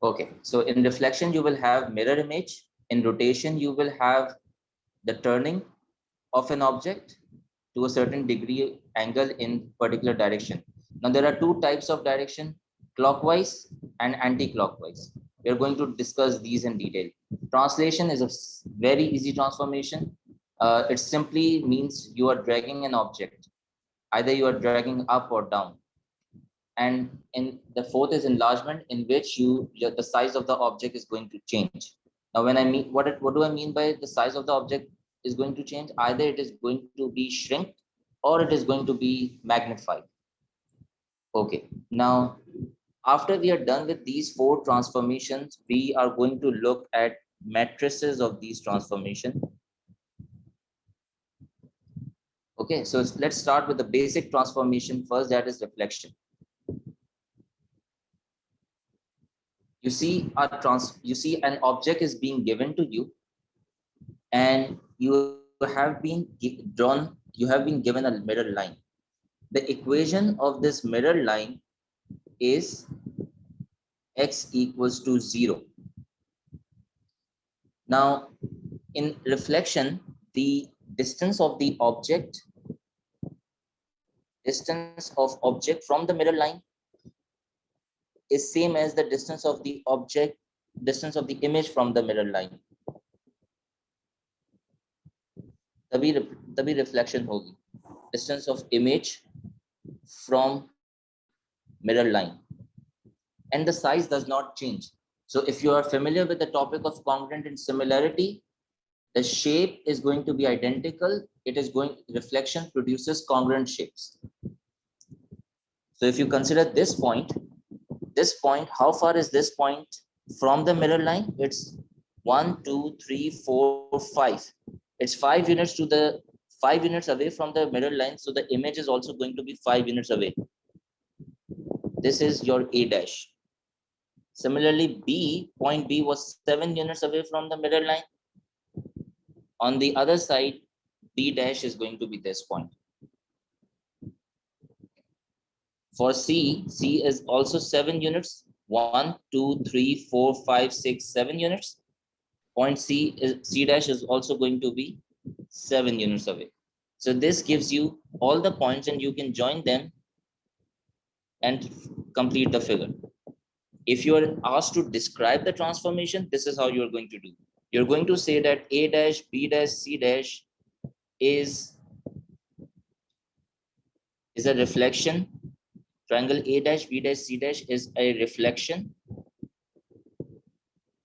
Okay, so in reflection, you will have mirror image. In rotation, you will have the turning of an object to a certain degree angle in particular direction. Now, there are two types of direction, clockwise and anti-clockwise. We are going to discuss these in detail. Translation is a very easy transformation. It simply means you are dragging an object. Either you are dragging up or down. And in the fourth is enlargement, in which the size of the object is going to change. Now when I mean what do I mean by the size of the object is going to change? Either it is going to be shrink or it is going to be magnified. Okay, now after we are done with these four transformations, we are going to look at matrices of these transformation. Okay, so let's start with the basic transformation first, that is reflection. You see an object is being given to you, and you have been given a mirror line. The equation of this mirror line is x equals to 0. Now in reflection, the distance of the object from the mirror line is same as the distance of the image from the mirror line. तभी reflection होगी, distance of image from mirror line, and the size does not change. So if you are familiar with the topic of congruent and similarity, the shape is going to be identical. Reflection produces congruent shapes. So if you consider this point, how far is this point from the mirror line? It's 1 2 3 4 5. It's 5 units to the 5 units away from the mirror line, so the image is also going to be 5 units away. This is your A dash. Similarly, point B was 7 units away from the mirror line. On the other side, B dash is going to be this point. For C is also 7 units. 1 2 3 4 5 6 7 units. Point C dash is also going to be 7 units away. So this gives you all the points, and you can join them and complete the figure. If you are asked to describe the transformation, this is how you are going to do. You're going to say that A dash, B dash, C dash is a reflection. Triangle A dash, B dash, C dash is a reflection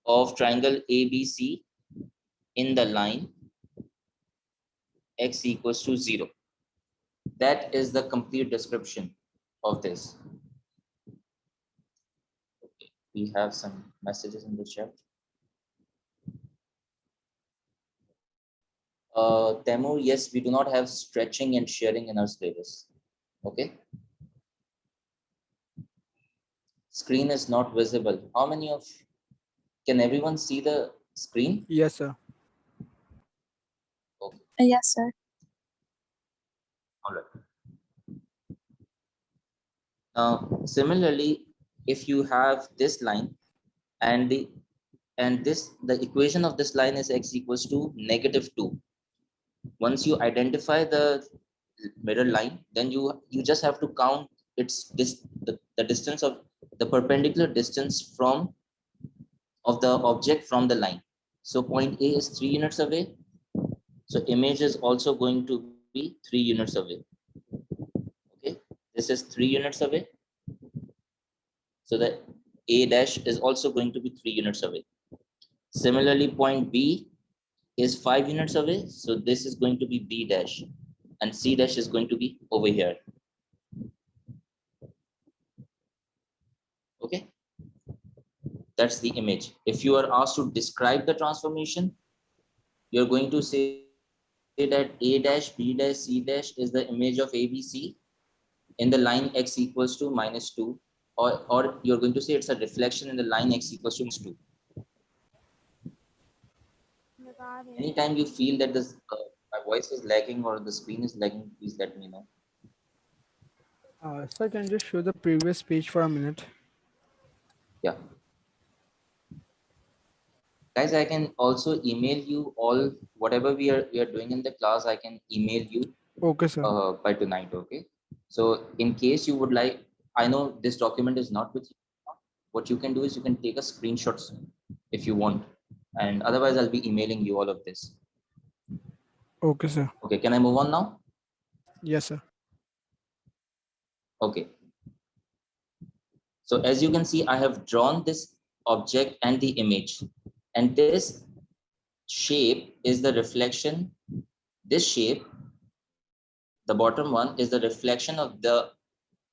of triangle ABC in the line x equals to 0. That is the complete description of this. Okay, we have some messages in the chat. Temur, yes, we do not have stretching and sharing in our syllabus. Okay. Screen is not visible. How many of, can everyone see the screen? Yes, sir. Okay. Yes, sir. All right. Now, similarly, if you have this line and the equation of this line is x equals to -2. Once you identify the mirror line, then you just have to count the distance of the perpendicular distance of the object from the line. So point A is 3 units away. So image is also going to be 3 units away. Okay, this is 3 units away. So the A dash is also going to be 3 units away. Similarly, point B is 5 units away. So this is going to be B dash, and C dash is going to be over here. Okay, that's the image. If you are asked to describe the transformation, you're going to say that A dash, B dash, C dash is the image of ABC in the line x equals to -2, or you're going to say it's a reflection in the line x equals to -2. Anytime you feel that this my voice is lagging or the screen is lagging, please let me know. Sir, can you just show the previous page for a minute? Yeah. Guys, I can also email you all whatever we are doing in the class. I can email you Okay, sir. by tonight. Okay. So in case you would like, I know this document is not with you. What you can do is you can take a screenshot if you want, and otherwise I'll be emailing you all of this. Okay, sir. Okay. Can I move on now? Yes, sir. Okay. So as you can see, I have drawn this object and the image, and this shape is the reflection. This shape, the bottom one, is the reflection of the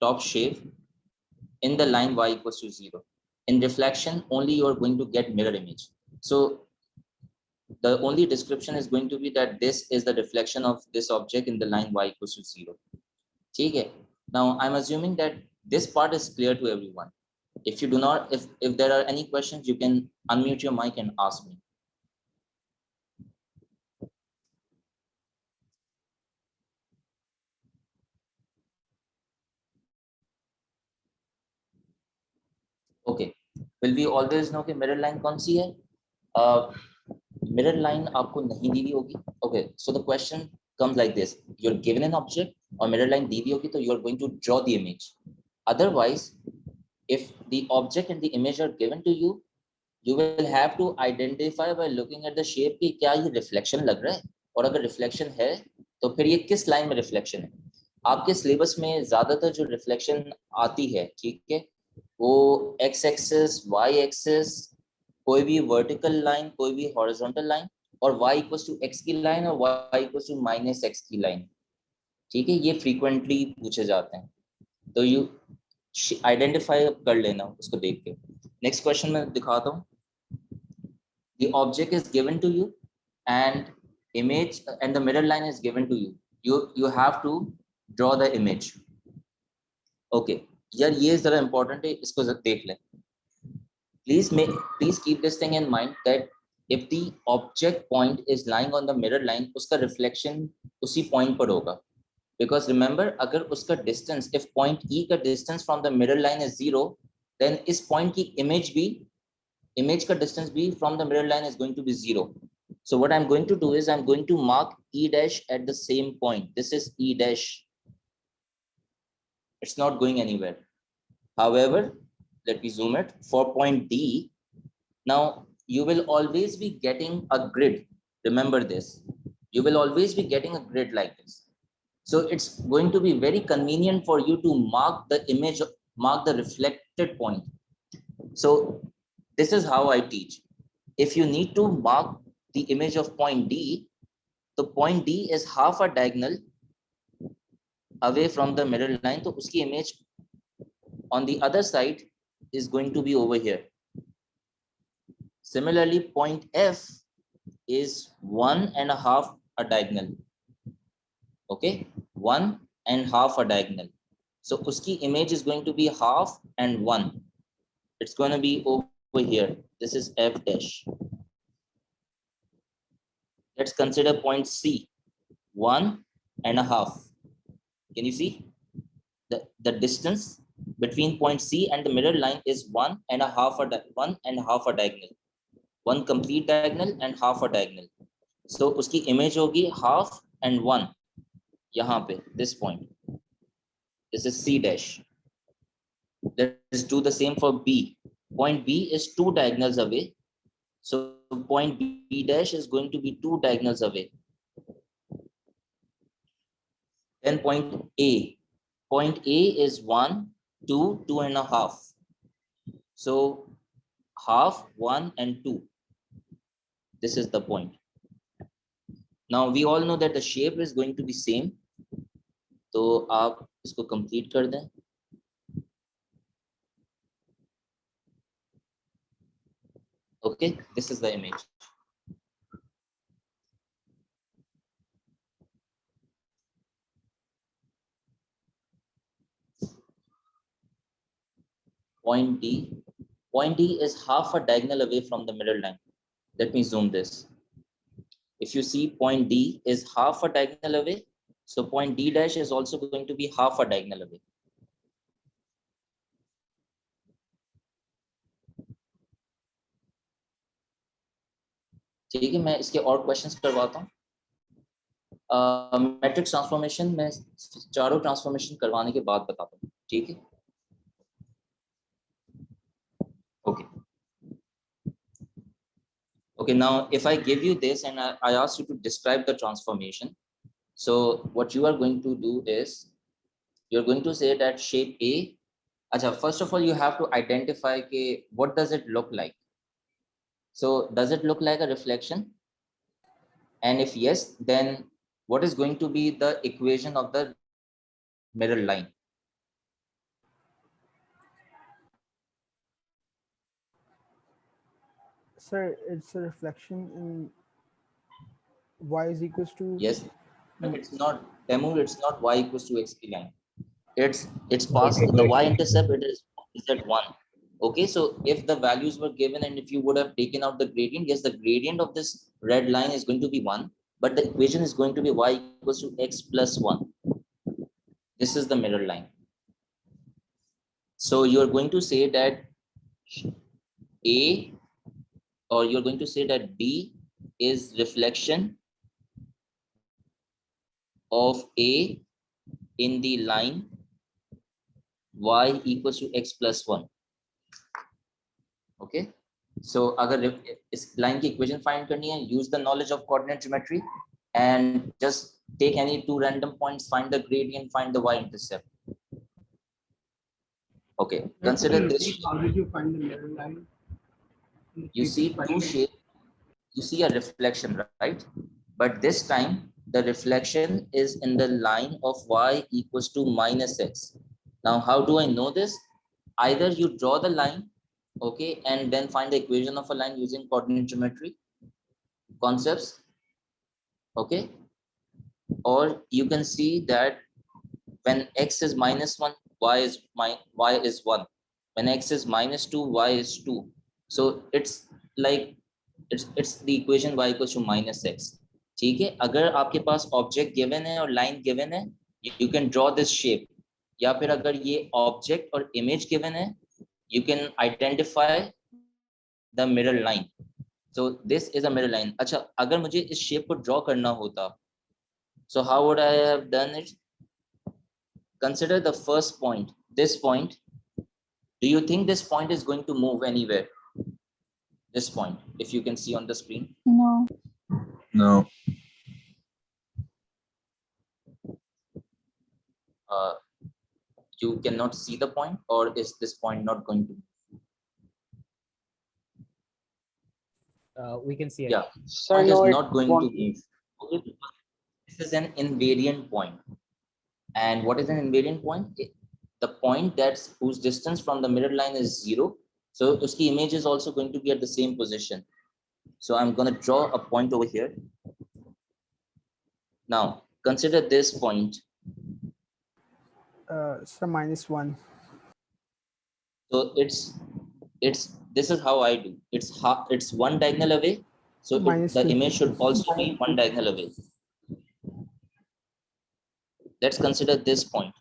top shape in the line y equals to 0. In reflection, only you are going to get mirror image. So the only description is going to be that this is the reflection of this object in the line y equals to 0. Okay. Now I'm assuming that this part is clear to everyone. If you do not, if there are any questions, you can unmute your mic and ask me. Okay. Will we always know कि mirror line कौन सी है? Mirror line आपको नहीं दी हुई होगी. Okay. So the question comes like this: you're given an object और mirror line दी हुई होगी, तो you are going to draw the image. Otherwise, if the object and the image are given to you, you will have to identify by looking at the shape कि क्या ये reflection लग रहा है, और अगर reflection है तो फिर ये किस line में reflection है. आपके सिलेबस में ज्यादातर जो रिफ्लेक्शन आती है, ठीक है, वो x एक्सिस, y एक्सिस, कोई भी वर्टिकल लाइन, कोई भी हॉरिजॉन्टल लाइन, और y इक्वल्स टू x की लाइन और y equals to minus x की लाइन. ठीक है, ये फ्रीक्वेंटली पूछे जाते हैं, तो यू आइडेंटिफाई कर लेना उसको देख के. नेक्स्ट क्वेश्चन में दिखाता हूँ. The object is given to you and image and the mirror line is given to you. You have to draw the image. Okay. यार ये जरा important है, इसको देख लें. Please keep this thing in mind that if the object point is lying on the mirror line, उसका reflection उसी point पर होगा. Because remember, अगर उसका distance, if point E का distance from the mirror line is 0, then इस point की image का distance b from the mirror line is going to be 0. So what I'm going to do is I'm going to mark E dash at the same point. This is E dash. It's not going anywhere. However, let me zoom it. For point D, now you will always be getting a grid. Remember this. You will always be getting a grid like this. So it's going to be very convenient for you to mark the image, mark the reflected point. So this is how I teach. If you need to mark the image of point D, the point D is half a diagonal away from the mirror line. So uski image on the other side is going to be over here. Similarly, point F is 1.5 a diagonal. Okay, 1.5 a diagonal. So uski image is going to be half and 1. It's going to be over here. This is F dash. Let's consider point C, 1.5. Can you see the distance between point C and the mirror line is 1.5 a diagonal, one complete diagonal and half a diagonal. So uski image hogi half and 1 yahan pe, this point. This is C dash. Let's do the same for B. Point B is 2 diagonals away. So point B dash is going to be 2 diagonals away. Then point A. Point A is 1, 2, 2.5. So half, 1 and 2. This is the point. Now we all know that the shape is going to be same. तो आप इसको complete कर दें. Okay, this is the image. Point D. Point D is half a diagonal away from the mirror line. Let me zoom this. If you see, point D is half a diagonal away. So point D dash is also going to be half a diagonal away. ठीक है, मैं इसके और questions करवाता हूँ। Matrix transformation में चारों transformation करवाने के बाद बताता हूँ, ठीक है। Okay okay, now if I give you this and I ask you to describe the transformation, so what you are going to do is you're going to say that shape A. Acha, first of all you have to identify ke, what does it look like. So does it look like a reflection? And if yes, then what is going to be the equation of the mirror line? Sir, it's a reflection in y is equals to Yes, but it's not Temur, it's not y equals to x line. It's past the y-intercept, it is at 1. Okay, so if the values were given and if you would have taken out the gradient, yes, the gradient of this red line is going to be 1, but the equation is going to be y equals to x plus 1. This is the mirror line. So you're going to say that A, or you're going to say that B is reflection of A in the line y equals to x plus 1. Okay, so अगर इस line की equation find करनी है, use the knowledge of coordinate geometry and just take any two random points, find the gradient, find the y-intercept. Okay, consider this. How did you find the mirror line? You see two shapes, you see a reflection, right? But this time the reflection is in the line of y equals to minus x. Now how do I know this? Either you draw the line, okay, and then find the equation of a line using coordinate geometry concepts, okay, or you can see that when x is minus 1, y is 1. When x is minus 2, y is 2. So it's like it's the equation y equals to minus x. ठीक है, अगर आपके पास object given है और line given है, you can draw this shape. या फिर अगर ये ऑब्जेक्ट और इमेज गिवन है, you can identify the mirror line. So this is a mirror line. अच्छा, अगर मुझे इस शेप को ड्रॉ करना होता, so how would I have done it? Consider the first point, this point. Do you think this point is going to move anywhere? This point, if you can see on the screen. No. No. You cannot see the point, or is this point not going to? We can see it. Yeah, Sir, point is no, it not going to won't. move. Okay, this is an invariant point. And what is an invariant point? The point that's whose distance from the mirror line is 0. So uski image is also going to be at the same position. So I'm going to draw a point over here. Now consider this point. sir minus 1. So it's this is how I do. It's one diagonal away. So Minus the 2. image should also be one diagonal away. Let's consider this point.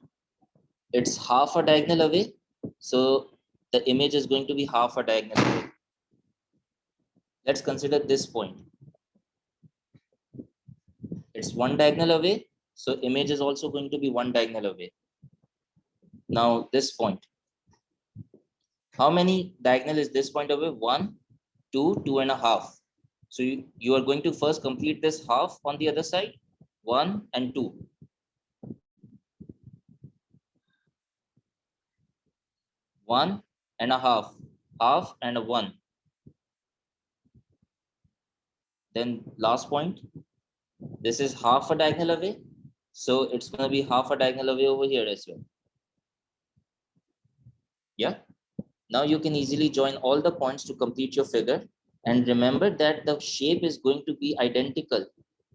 It's half a diagonal away. So the image is going to be half a diagonal away. Let's consider this point. It's one diagonal away. So image is also going to be one diagonal away. Now this point. How many diagonal is this point away? 1, 2, 2.5. So you are going to first complete this half on the other side. 1 and 2. 1.5, half and a 1. Then last point, this is half a diagonal away. So it's going to be half a diagonal away over here as well. Yeah. Now you can easily join all the points to complete your figure. And remember that the shape is going to be identical.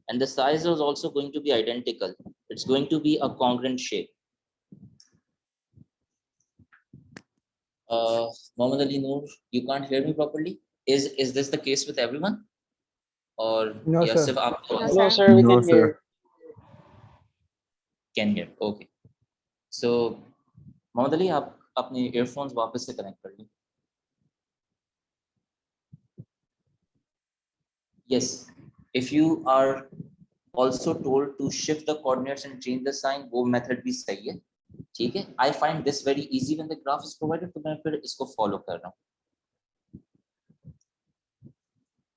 And the size is also going to be identical. It's going to be a congruent shape. Mohammed Ali Noor, you can't hear me properly. Is this the case with everyone? Or No, yes, sir. if आप No, sir, we No, can hear. can hear. Okay. So Mohammad Ali, आप अपने earphones वापस से connect कर लें. Yes, if you are also told to shift the coordinates and change the sign, वो method भी सही है, ठीक है? I find this very easy when the graph is provided, तो मैं फिर इसको follow कर रहा हूँ.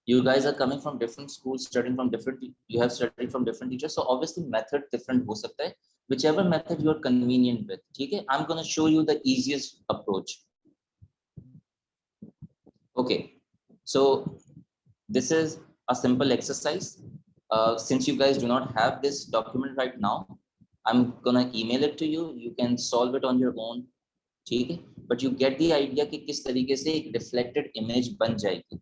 You guys are coming from different schools, studying from different, you have studied from different teachers, so obviously method different हो सकता है, whichever method you are convenient with, ठीक है? I'm going to show you the easiest approach. Okay, so this is a simple exercise. Since you guys do not have this document right now, I'm gonna email it to you. You can solve it on your own, ठीक है? But you get the idea कि किस तरीके से एक reflected image बन जाएगी.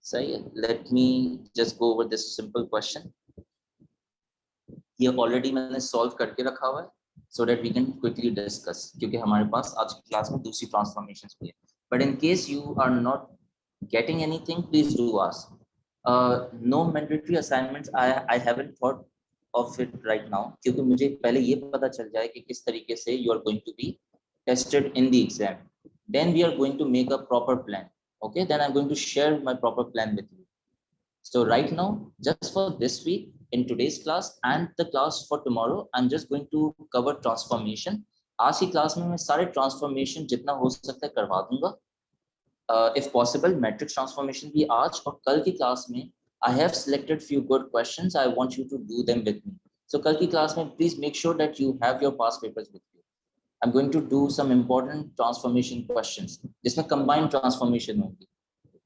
सही है? Let me just go over this simple question. ये already मैंने solve करके रखा हुआ है, so that we can quickly discuss. क्योंकि हमारे पास आज की क्लास में दूसरी transformations भी है. But in case you are not getting anything, please do ask. No mandatory assignments. I haven't thought of it right now, क्योंकि मुझे पहले ये पता चल जाए कि किस तरीके से you are going to be tested in the exam. Then we are going to make a proper plan. Okay, then I'm going to share my proper plan with you. So right now, just for this week, in today's class and the class for tomorrow, I'm just going to cover transformation. आज की class में मैं सारे transformation जितना हो सकता है करवा दूंगा. If possible, matrix transformation भी आज और कल की क्लास में I have selected few good questions. I want you to do them with me. So कल की क्लास में please make sure that you have your past papers with you. I'm going to do some important transformation questions. जिसमें combined transformation होगी,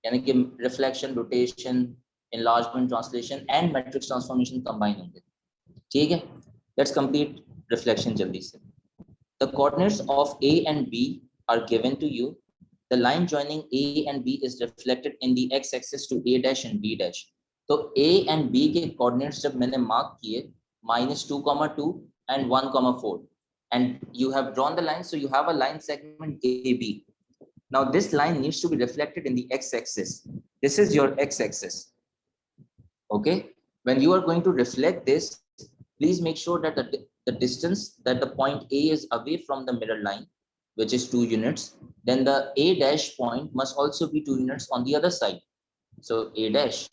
यानी कि reflection, rotation, enlargement, translation and matrix transformation combine होंगे. ठीक है? Let's complete reflection जल्दी से. The coordinates of A and B are given to you. The line joining A and B is reflected in the x-axis to A dash and B dash. तो A and B के coordinates जब मैंने mark किए -2, 2 and 1, 4, and you have drawn the line, so you have a line segment AB. Now this line needs to be reflected in the x-axis. This is your x-axis. Okay, when you are going to reflect this, please make sure that the distance that the point A is away from the mirror line, which is 2 units, then the A dash point must also be 2 units on the other side. So A dash,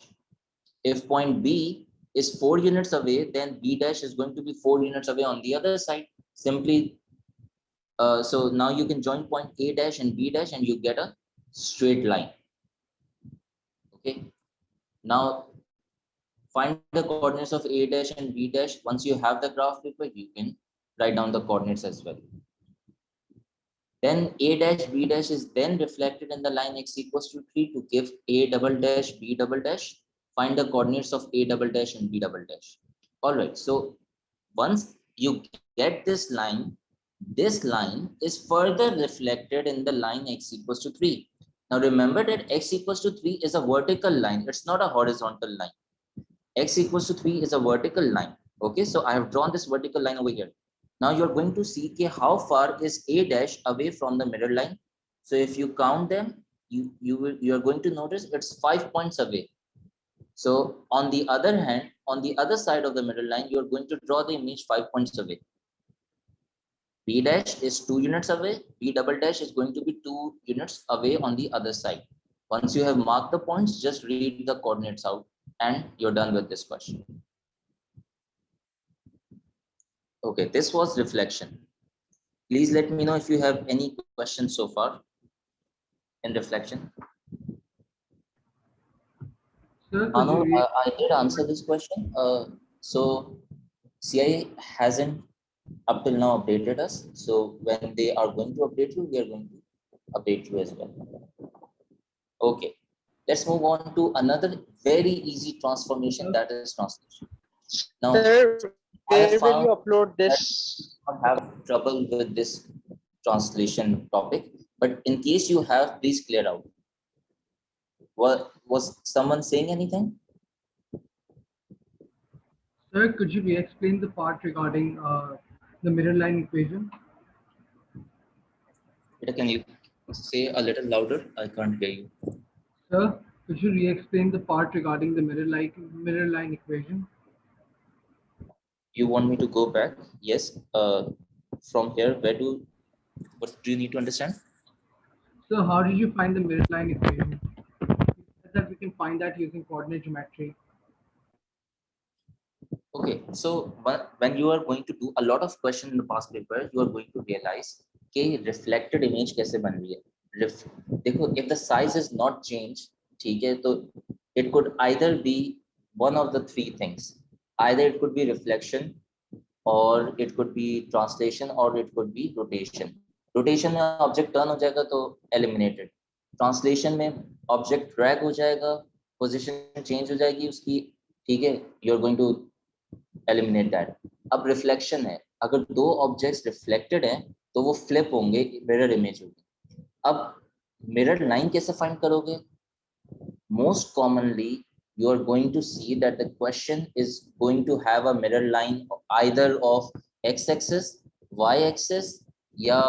if point B is 4 units away, then B dash is going to be 4 units away on the other side. Simply, so now you can join point A dash and B dash and you get a straight line. Okay, now find the coordinates of A dash and B dash. Once you have the graph paper, you can write down the coordinates as well. Then A dash B dash is then reflected in the line x equals to 3 to give A double dash B double dash. Find the coordinates of A double dash and B double dash. All right, so once you get this line is further reflected in the line x equals to 3. Now remember that x equals to 3 is a vertical line. It's not a horizontal line. X equals to 3 is a vertical line. Okay, so I have drawn this vertical line over here. Now you're going to see how far is A dash away from the mirror line. So if you count them, you're going to notice it's 5 points away. So on the other hand, on the other side of the mirror line, you're going to draw the image 5 points away. B dash is 2 units away. B double dash is going to be 2 units away on the other side. Once you have marked the points, just read the coordinates out and you're done with this question. Okay, this was reflection. Please let me know if you have any questions so far in reflection. Sir, Anu, I did answer this question. So CI hasn't up till now updated us. So when they are going to update you, we are going to update you as well. Okay, let's move on to another very easy transformation, that is translation. Now, Sir, I have where will found you upload this? not have trouble with this translation topic, but in case you have, please clear out. What was someone saying anything? Sir, could you re-explain the part regarding the mirror line equation? Can you say a little louder? I can't hear you. Sir, could you re-explain the part regarding the mirror line equation? You want me to go back? Yes. From here, what do you need to understand? So how did you find the mirror line equation? that we can find that using coordinate geometry. Okay, so when you are going to do a lot of question in the past paper, you are going to realize कि reflected image कैसे बन रही है. देखो, if the size is not changed, ठीक है, तो it could either be one of the three things. Either it could be reflection, or it could be translation, or it could be rotation. Rotation में object turn हो जाएगा तो eliminated. Translation में object drag हो जाएगा, position change हो जाएगी उसकी, ठीक है, you are going to eliminate that. अब reflection है, अगर दो objects reflected हैं तो वो flip होंगे, mirror image होगी. अब mirror line कैसे find करोगे? Most commonly you are going to see that the question is going to have a mirror line either of x-axis, y-axis, या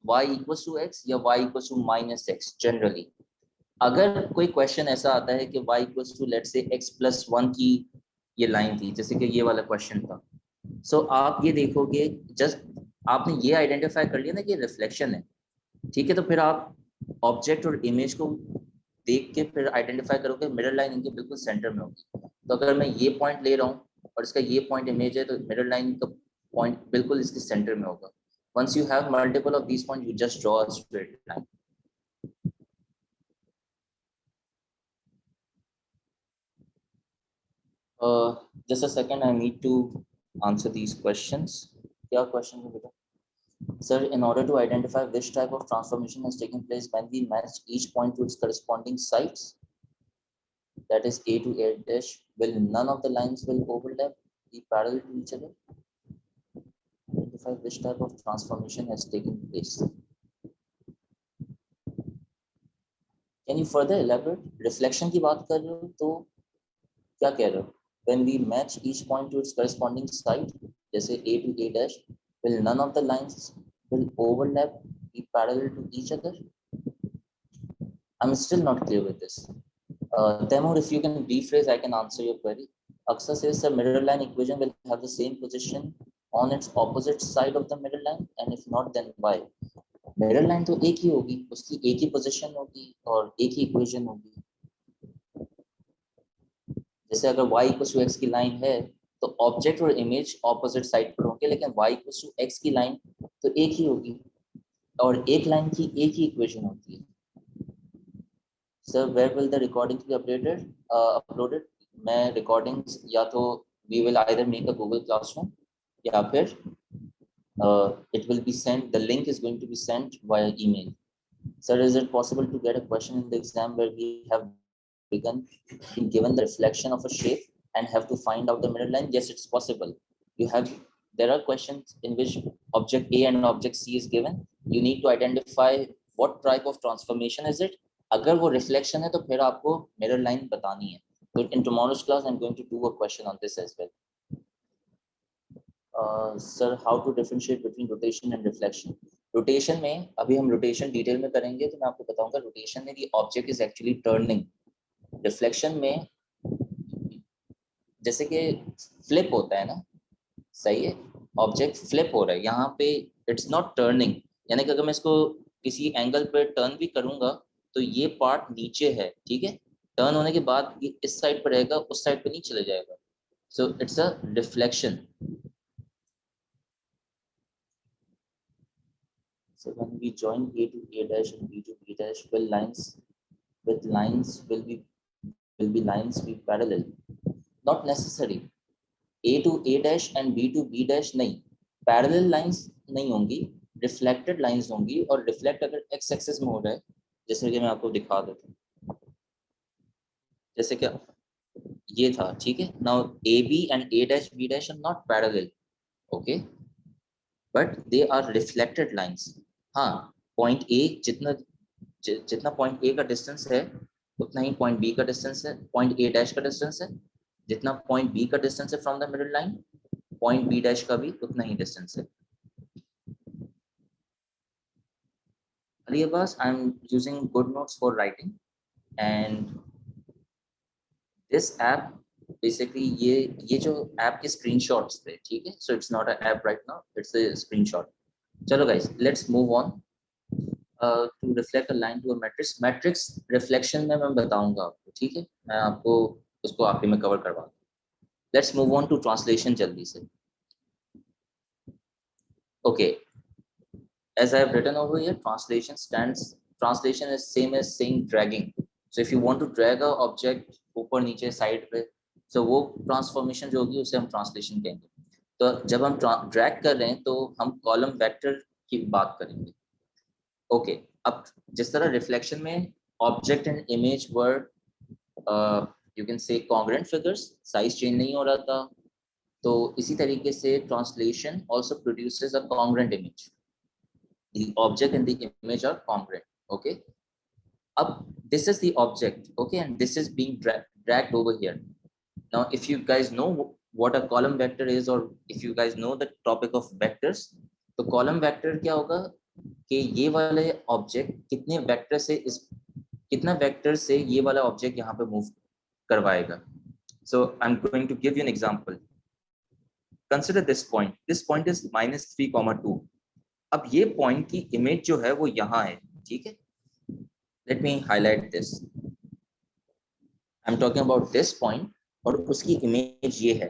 y equals to x या y equals to minus x generally. अगर कोई question ऐसा आता है कि y equals to let's say x plus 1 की ये लाइन थी, जैसे कि ये वाला क्वेश्चन था, सो आप ये देखोगे, जस्ट आपने ये आइडेंटिफाई कर लिया ना कि रिफ्लेक्शन है, ठीक है, तो फिर आप ऑब्जेक्ट और इमेज को देख के फिर आइडेंटिफाई करोगे मिरर लाइन इनके बिल्कुल सेंटर में होगी. तो अगर मैं ये पॉइंट ले रहा हूँ और इसका ये पॉइंट इमेज है, तो मिरर लाइन का पॉइंट बिल्कुल इसके सेंटर में होगा. Once you have multiple of these point, you just draw a straight line. Just a second, I need to answer these questions. क्या क्वेश्चन है बेटा? Sir, in order to identify which type of transformation has taken place when we match each point to its corresponding sites, that is A to A dash, will none of the lines will overlap, be parallel to each other? Identify which type of transformation has taken place. Can you further elaborate? Reflection की बात कर रहे हो तो क्या कह रहे हो? When we match each point to its corresponding site, जैसे A to A dash, will none of the lines will overlap, be parallel to each other? I'm still not clear with this. Temur, if you can rephrase, I can answer your query. Aksa says the mirror line equation will have the same position on its opposite side of the mirror line, and if not, then why? Mirror line तो एक ही होगी, उसकी एक ही position होगी और एक ही equation होगी. जैसे अगर y equals to x की लाइन है तो ऑब्जेक्ट और इमेज ऑपोजिट साइड पर होंगे, लेकिन y equals to x की लाइन तो एक ही होगी और एक लाइन की एक ही इक्वेशन होती है. Sir, where will the recordings be uploaded? मैं recordings या तो we will either make a Google Classroom या फिर it will be sent, the link is going to be sent via email. Sir, is it possible to get a question in the exam where we have been given the reflection of a shape and have to find out the mirror line? Yes, it's possible. There are questions in which object A and object C is given. You need to identify what type of transformation is it. अगर वो reflection है तो फिर आपको mirror line बतानी है. So in tomorrow's class, I'm going to do a question on this as well. Sir, how to differentiate between rotation and reflection? Rotation में अभी हम rotation detail में करेंगे, तो मैं आपको बताऊंगा rotation में the object is actually turning. Reflection में जैसे कि flip होता है ना, सही है, ऑब्जेक्ट फ्लिप हो रहा है, यहाँ पे इट्स नॉट टर्निंग, यानी कि अगर मैं इसको किसी एंगल पे टर्न भी करूंगा तो ये पार्ट नीचे है, ठीक है, टर्न होने के बाद ये इस साइड पर रहेगा, उस साइड पे नहीं चले जाएगा. So it's a reflection. So when we join A to A dash and B to B dash, will lines be parallel? Not necessary. A to A dash and B to B dash नहीं, parallel lines नहीं होंगी, reflected lines होंगी, और reflect अगर x axis में हो रहा है, जैसे कि मैं आपको दिखा देता हूँ, जैसे कि ये था, ठीक है. Now AB and A dash B dash are not parallel, okay, but they are reflected lines. हाँ, point A जितना point A का distance है उतना ही point B का distance है, point A dash का distance है, जितना point B का distance है from the middle line, point B dash का भी उतना ही distance है. Aliyabas, I'm using GoodNotes for writing, and this app basically ये जो app के screenshots थे, ठीक है, so it's not an app right now, it's a screenshot. चलो guys, let's move on. to reflect a line to a matrix. Matrix reflection में मैं बताऊंगा आपको, ठीक है, मैं आपको उसको आखिरी में कवर करवा दूँ. Let's move on to translation जल्दी से. Okay, as I have written over here, translation is same as saying dragging. So if you want to drag a object ऊपर नीचे साइड पे, so वो ट्रांसफॉर्मेशन जो होगी उसे हम ट्रांसलेशन कहेंगे. तो जब हम ड्रैग कर रहे हैं तो हम कॉलम वेक्टर की बात करेंगे. ओके, अब जिस तरह रिफ्लेक्शन में object and image were you can say congruent figures, size change नहीं हो रहा था, तो इसी तरीके से translation also produces a congruent image. The object and the image are congruent. Okay, up this is the object, okay, and this is being dragged over here. Now if you guys know what a column vector is, or if you guys know the topic of vectors, तो column vector क्या होगा कि ये वाले object कितने vector से कितना vector से ये वाला ऑब्जेक्ट यहाँ पे मूव करवाएगा. So I'm going to give you an example. Consider this point. This point is -3,2. अब ये पॉइंट की इमेज जो है वो यहाँ है, ठीक है. Let me highlight this. I am talking about this point और उसकी इमेज ये है.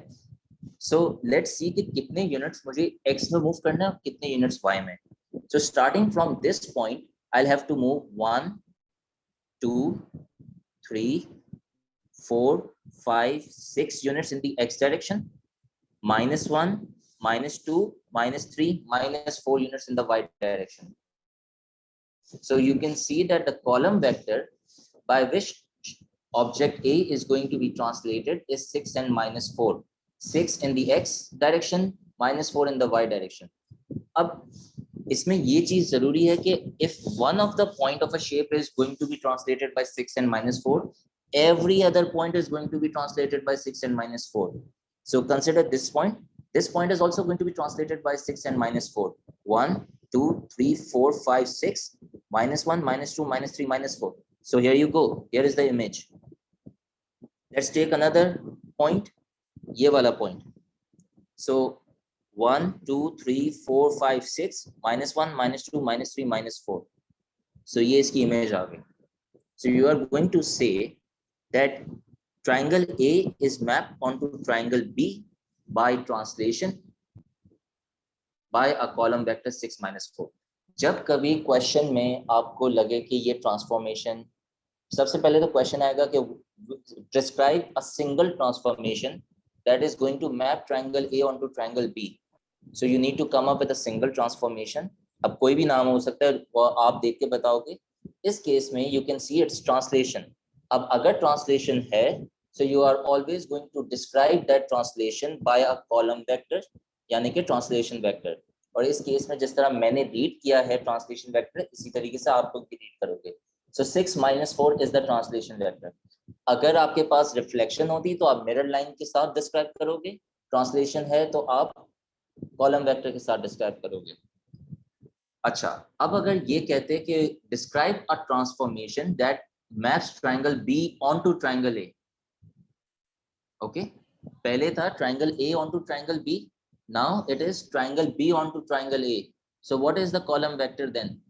सो लेट्स सी कि कितने यूनिट्स मुझे एक्स में मूव करना है और कितने यूनिट्स वाई में. So starting from this point I have to move 1 2 3 4 5 6 units in the x direction, -1 -2 -3 -4 units in the y direction. So you can see that the column vector by which object A is going to be translated is 6 and -4. 6 in the x direction, -4 in the y direction. अब इसमें ये चीज जरूरी है कि if one of the point of a shape is going to be translated by 6 and -4, every other point is going to be translated by 6 and -4. So consider this point. This point is also going to be translated by 6 and -4. 1 2 3 4 5 6 -1 -2 -3 -4. So here you go. Here is the image. Let's take another point. ये वाला point. So 1 2 3 4 5 6 -1 -2 -3 -4. So ये इसकी image आ गई. So you are going to say that triangle A is mapped onto triangle B by translation by a column vector 6 -4. जब कभी question में आपको लगे कि ये ट्रांसफॉर्मेशन, सबसे पहले तो क्वेश्चन आएगा कि describe a single transformation that is going to map triangle A onto triangle B. So you need to come up with a single transformation. अब कोई भी नाम हो सकता है, वो आप देख के बताओगे. इस केस में you can see its translation. अब अगर translation है, so you are always going to describe that translation by a column vector, यानी कि translation vector. और इस केस में जिस तरह मैंने रीड किया है translation vector, इसी तरीके से आप लोग भी रीड करोगे. So 6 -4 is the translation vector. अगर आपके पास रिफ्लेक्शन होती तो आप मिरर लाइन के साथ डिस्क्राइब करोगे. ट्रांसलेशन है तो आप कॉलम वेक्टर के साथ डिस्क्राइब करोगे. अच्छा, अब अगर ये कहते हैं कि describe a transformation that maps triangle B onto triangle A. Okay, पहले था triangle A onto triangle B. Now it is triangle B onto triangle A. So what is the column vector then?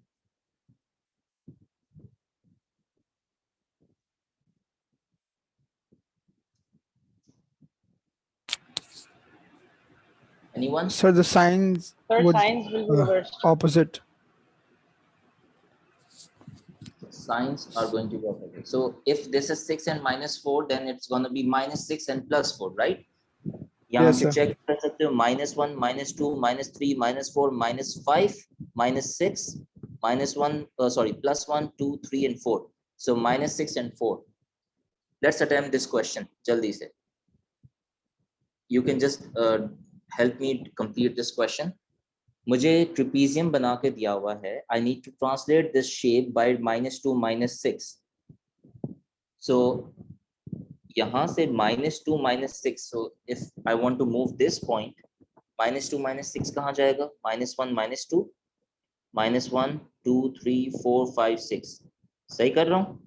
Anyone? So the signs Sir, would signs will be reversed. opposite. Signs are going to be opposite. So if this is 6 and -4, then it's going to be -6 and +4, right? यहाँ Yes, पे sir. Check कर सकते हो -1 -2 -3 -4 -5 -6 -1 sorry +1 2 3 and 4. So -6 and 4. Let's attempt this question जल्दी से. You can just help me complete this question. मुझे trapezium बना के दिया हुआ है. I need to translate this shape by -2 -6. So यहाँ से -2 -6. So if I want to move this point, -2 -6 कहाँ जाएगा? -1 -2 -1 2 3 4 5 6. सही कर रहा हूँ?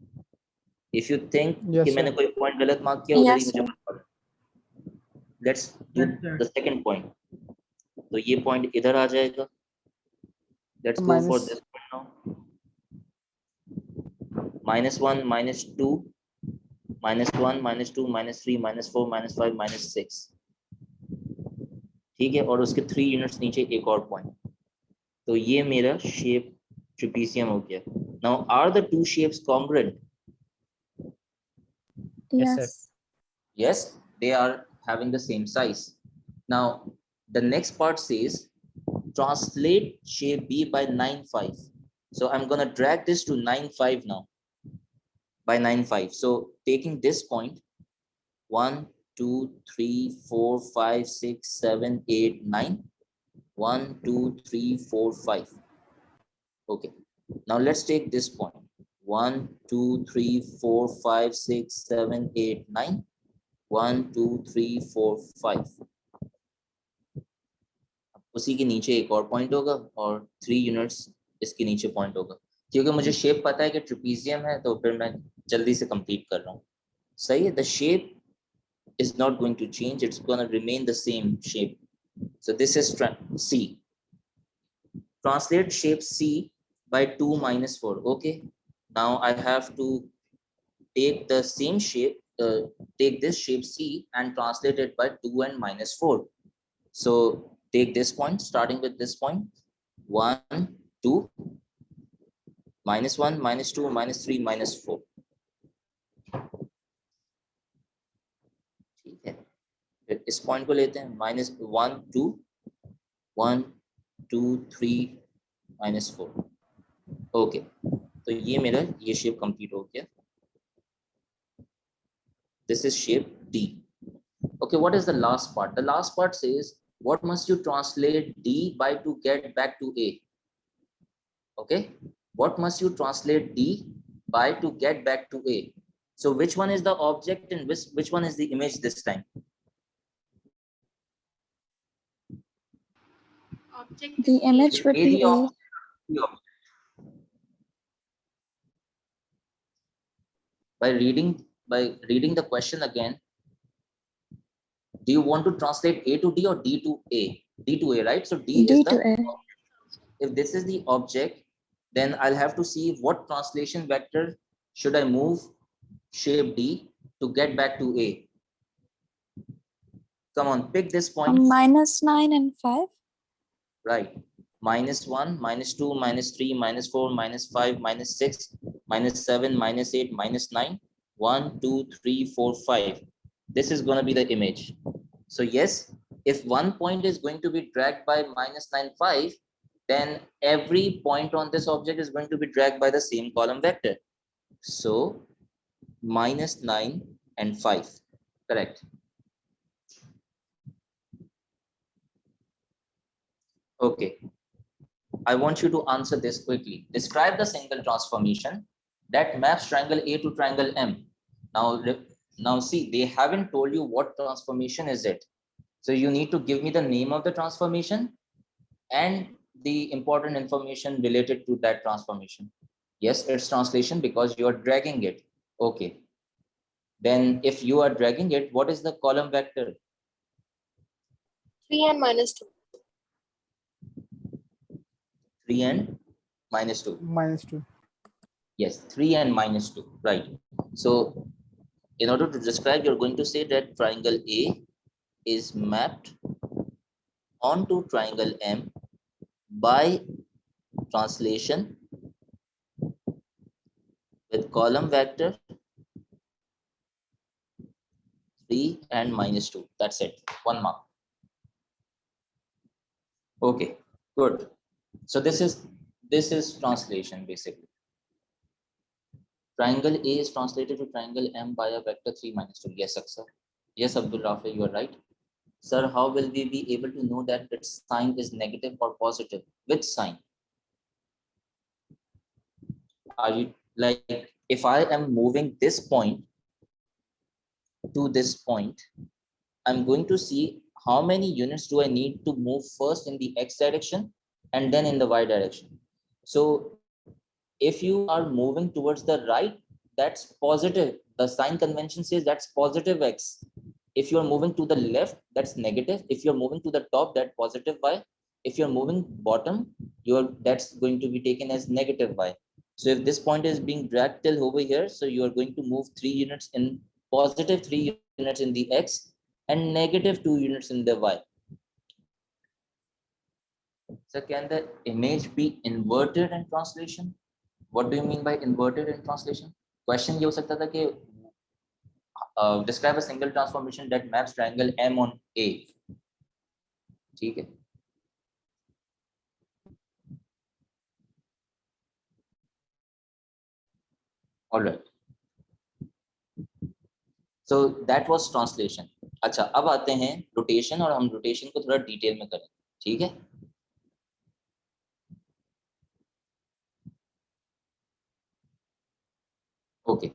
If you think Yes, कि sir. मैंने कोई पॉइंट गलत मार्क किया उधर ही Yes, मुझे sir. बताओ. Let's do the second point. तो ये पॉइंट इधर आ जाएगा. Let's go for Minus- this point now. -1, -2, -1, -2, -3, -4, -5, -6, ठीक है, और उसके 3 यूनिट्स नीचे एक और पॉइंट। तो ये मेरा शेप ट्रिपीजियम हो गया। Now are the two shapes congruent? Yes, sir. Yes, they are having the same size. Now the next part says translate shape B by 9, 5. So I'm going to drag this to 9, 5 now, by 9, 5. So taking this point, 1, 2, 3, 4, 5, 6, 7, 8, 9. 1, 2, 3, 4, 5. Okay. Now let's take this point. 1, 2, 3, 4, 5, 6, 7, 8, 9. 1, 2, 3, 4, 5. उसी के नीचे एक और point होगा और 3 units इसके नीचे point होगा। क्योंकि मुझे शेप पता है कि ट्रिपीजियम है, तो फिर मैं जल्दी से कंप्लीट कर रहा हूँ। सही है, the shape is not going to change, it's going to remain the same shape. So this is C. Translate shape C by 2 minus 4. Okay, now I have to take the same shape, take this shape C and translate it by 2 and minus 4. So take this point, starting with this point, 1, 2, -1, -2, -3, -4. ठीक है, फिर इस point को लेते हैं, -1, 2, 1, 2, 3, -4. Okay, तो ये मेरा ये शेप कंप्लीट हो गया। This is shape D. Okay, what is the last part? The last part says, what must you translate D by to get back to A? Okay, what must you translate D by to get back to A? So which one is the object and which one is the image this time? Object. The image would be A. By reading the question again, do you want to translate A to D or D to A? D to A, right? So D is the A. If this is the object, then I'll have to see what translation vector should I move shape D to get back to A. Come on, pick this point. -9 and 5. Right. -1, -2, -3, -4, -5, -6, -7, -8, -9. 1, 2, 3, 4, 5. This is going to be the image. So yes, if one point is going to be dragged by -9, 5, then every point on this object is going to be dragged by the same column vector. So -9 and 5, correct. Okay, I want you to answer this quickly. Describe the single transformation that maps triangle A to triangle M. Now see, they haven't told you what transformation is it. So you need to give me the name of the transformation and the important information related to that transformation. Yes, it's translation because you are dragging it. Okay. Then if you are dragging it, what is the column vector? 3 and -2. 3 and -2. -2. Yes, 3 and -2, right. So in order to describe, you're going to say that triangle A is mapped onto triangle M by translation with column vector 3 and -2. That's it. 1 mark. Okay, good. So this is translation basically. Triangle A is translated to triangle M by a vector 3, -2. Yes, sir. Yes, Abdul Rafi, you are right. Sir, how will we be able to know that its sign is negative or positive? Which sign? Are you like, if I am moving this point to this point, I'm going to see how many units do I need to move first in the X direction and then in the Y direction. So if you are moving towards the right, that's positive. The sign convention says that's positive X. If you're moving to the left, that's negative. If you're moving to the top, that's positive Y. If you're moving bottom, that's going to be taken as negative Y. So if this point is being dragged till over here, so you are going to move 3 units in positive 3 units in the x and negative 2 units in the y. So can the image be inverted in translation? What do you mean by inverted in translation? Question ये हो सकता था कि describe a single transformation that maps triangle M on A. ठीक है. All right. So that was translation. अच्छा, अब आते हैं rotation और हम rotation को थोड़ा डिटेल में करें. ठीक है. ओके.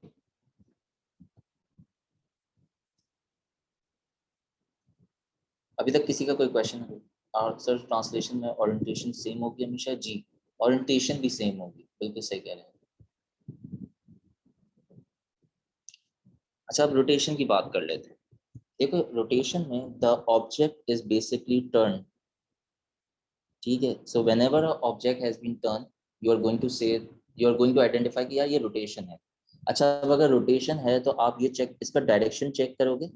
अभी तक किसी का कोई क्वेश्चन है? और सर ट्रांसलेशन में ओरिएंटेशन सेम होगी हमेशा? जी, ओरिएंटेशन भी सेम होगी, बिल्कुल सही कह रहे हैं. अच्छा, अब रोटेशन की बात कर लेते हैं. देखो, रोटेशन में the object is basically turn. ठीक है. So whenever a object has been turn, you are going to say, you are going to identify कि यार ये रोटेशन है. अच्छा, अब अगर रोटेशन है तो आप ये चेक, इसका डायरेक्शन चेक करोगे.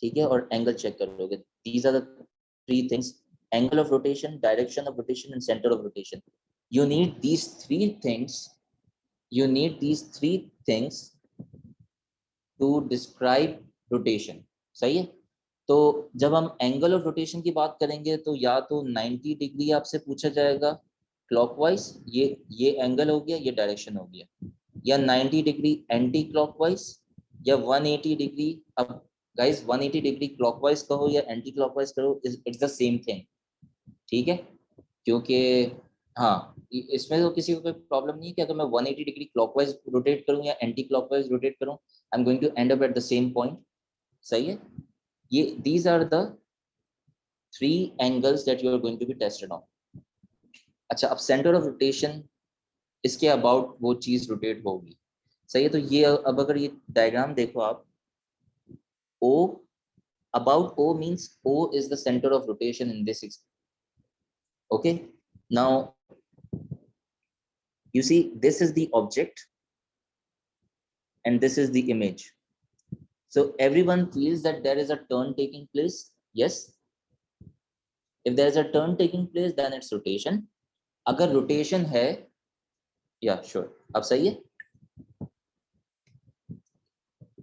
ठीक है. और एंगल चेक करोगे. These are the three things: angle of rotation, direction of rotation and centre of rotation. You need these three things. You need these three things to describe rotation. सही है. तो जब हम एंगल ऑफ रोटेशन की बात करेंगे तो या तो 90 डिग्री आपसे पूछा जाएगा क्लॉकवाइज, ये एंगल हो गया, ये डायरेक्शन हो गया, या 90 डिग्री एंटी क्लॉकवाइज, या 180 डिग्री. अब गाइस 180 डिग्री क्लॉकवाइज कहो या एंटी क्लॉकवाइज करो, इट्स द सेम थिंग. ठीक है. क्योंकि हाँ, इसमें तो किसी को कोई प्रॉब्लम नहीं है कि अगर मैं 180 डिग्री क्लॉकवाइज रोटेट करूं या एंटी क्लॉकवाइज रोटेट करूं, I am going to end up at the same point. सही है. ये these are the three angles that you are going to be tested on. अच्छा, अब सेंटर ऑफ रोटेशन, इसके about वो चीज रोटेट होगी. सही है. तो ये अब अगर ये डायग्राम देखो आप, O, about O means O is the center of rotation in this. Okay. Now you see, this is the object and this is the image. So everyone feels that there is a turn taking place. Yes. If there is a turn taking place, then it's rotation. अगर rotation है, yeah, sure. अब सही है.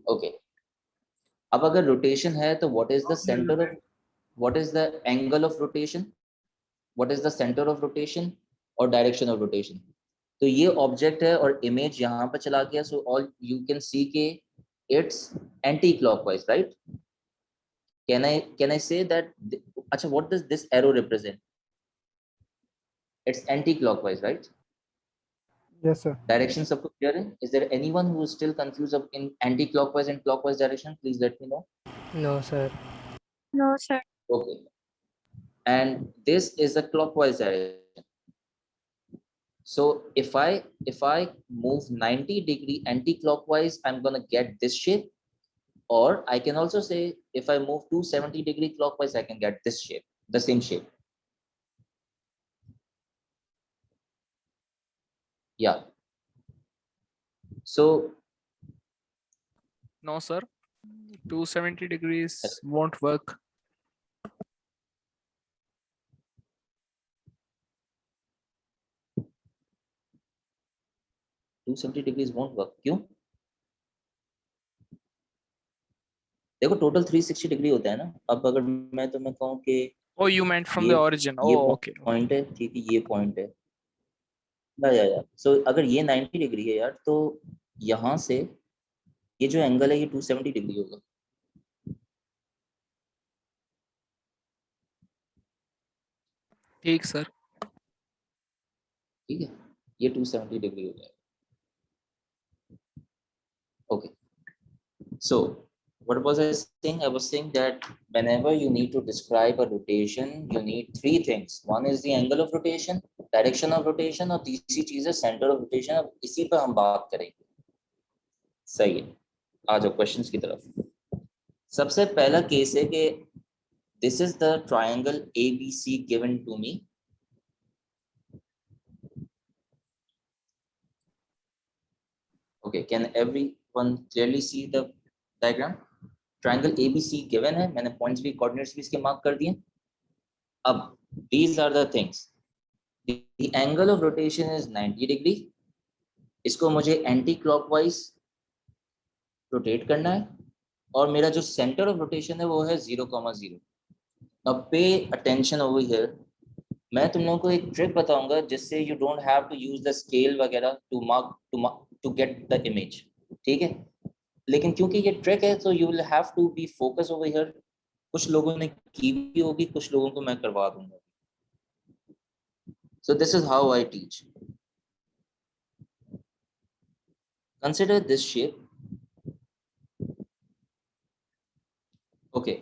Okay. अब अगर rotation है तो what is the center of, what is the angle of rotation, what is the center of rotation और direction of rotation. तो ये ऑब्जेक्ट है और इमेज यहाँ पर चला गया. So all you can see के it's anti clockwise, right? Can I say that? अच्छा, what does this arrow represent? It's anti clockwise, right? Yes, sir. Direction सबको क्लियर है? Is there anyone who is still confuse in anti clockwise and clockwise direction? Please let me know. No, sir. No, sir. Okay. And this is a clockwise direction. So if I move 90 degree anti-clockwise, I'm gonna get this shape. Or I can also say if I move 270 degree clockwise, I can get this shape, the same shape. Yeah. So No, sir. 270 degrees won't work. 270 degrees won't work. क्यों? देखो, total 360 degree होता है ना. अब अगर मैं तुम्हें कहूँ कि Oh, you meant from ये the origin. ये Oh, okay. पॉइंट है, ठीक है, ये पॉइंट है, या सो अगर ये 90 डिग्री है यार, तो यहाँ से ये जो एंगल है ये 270 डिग्री होगा. ठीक सर. ठीक है, ये 270 डिग्री हो जाएगा. Okay. So what was I saying? I was saying that whenever you need to describe a rotation, you need three things. One is the angle of rotation, direction of rotation, और तीसरी चीज है center of rotation. अब इसी पर हम बात करेंगे. सही है. आ जाओ क्वेश्चंस की तरफ. सबसे पहला केस है कि this is the triangle ABC given to me. Okay, can everyone clearly see the diagram? Triangle ABC given है, मैंने points भी coordinates भी इसके mark कर दिए. अब these are the things. The angle of rotation is 90 degree. इसको मुझे एंटी क्लॉकवाइज रोटेट करना है और मेरा जो सेंटर ऑफ रोटेशन है वो है 0,0. Now pay attention over here. मैं तुम लोगों को एक ट्रिक बताऊंगा जिससे you don't have to use the scale वगैरह टू गेट द इमेज. ठीक है, लेकिन क्योंकि ये ट्रिक है तो you will have to be focus over here. कुछ लोगों ने की भी होगी, कुछ लोगों को मैं करवा दूंगा. So this is how I teach. Consider this shape. Okay.